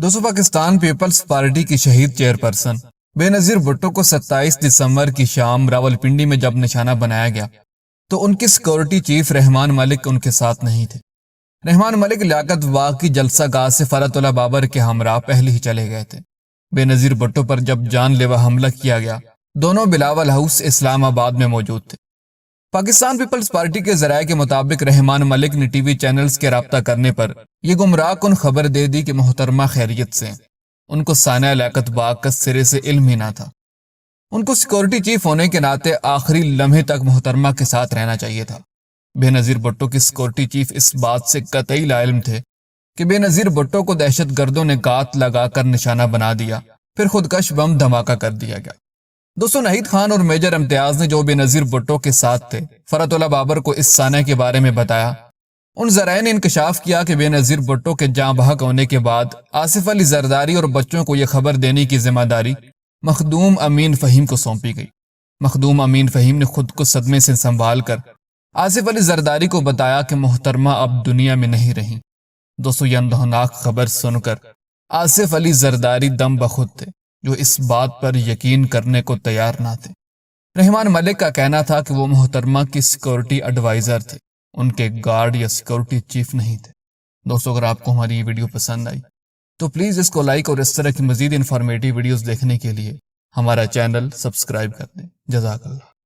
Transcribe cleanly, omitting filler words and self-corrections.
دوستو Pakistan Peoples party کی شہید چیئرپرسن بے نظیر بھٹو کو 27 دسمبر کی شام راولپنڈی میں جب نشانہ بنایا گیا تو ان کی سیکورٹی چیف رحمان ملک ان کے ساتھ نہیں تھے۔ رحمان ملک لیاقت باغ کی جلسہ گاہ سے فرات اللہ بابر کے ہمراہ پہلے ہی چلے گئے تھے۔ بے نظیر بھٹو پر جب جان لیوا حملہ کیا گیا دونوں بلاول ہاؤس اسلام آباد میں موجود تھے۔ پاکستان پیپلز پارٹی کے ذرائع کے مطابق رحمان ملک نے ٹی وی چینلز کے رابطہ کرنے پر یہ گمراہ کن خبر دے دی کہ محترمہ خیریت سے ان کو سانحہ لیاقت باغ کا سرے سے علم ہی نہ تھا۔ ان کو سیکورٹی چیف ہونے کے ناطے آخری لمحے تک محترمہ کے ساتھ رہنا چاہیے تھا۔ بے نظیر بھٹو کی سیکورٹی چیف اس بات سے قطعی لا علم تھے کہ بے نظیر بھٹو کو دہشت گردوں نے گات لگا کر نشانہ بنا دیا، پھر خودکش بم دھماکہ کر دیا گیا۔ دوستو ناہید خان اور میجر امتیاز نے جو بے نظیر بھٹو کے ساتھ تھے فرات اللہ بابر کو اس سانحہ کے بارے میں بتایا۔ ان ذرائع نے انکشاف کیا کہ بے نظیر بھٹو کے جاں بحق ہونے کے بعد آصف علی زرداری اور بچوں کو یہ خبر دینے کی ذمہ داری مخدوم امین فہیم کو سونپی گئی۔ مخدوم امین فہیم نے خود کو صدمے سے سنبھال کر آصف علی زرداری کو بتایا کہ محترمہ اب دنیا میں نہیں رہیں۔ دوستو یہ اندوہناک خبر سن کر آصف علی زرداری دم بخود تھے، جو اس بات پر یقین کرنے کو تیار نہ تھے۔ رحمان ملک کا کہنا تھا کہ وہ محترمہ کی سیکورٹی ایڈوائزر تھے، ان کے گارڈ یا سیکورٹی چیف نہیں تھے۔ دوستو اگر آپ کو ہماری یہ ویڈیو پسند آئی تو پلیز اس کو لائک اور اس طرح کی مزید انفارمیٹیو ویڈیوز دیکھنے کے لیے ہمارا چینل سبسکرائب کر دیں۔ جزاک اللہ۔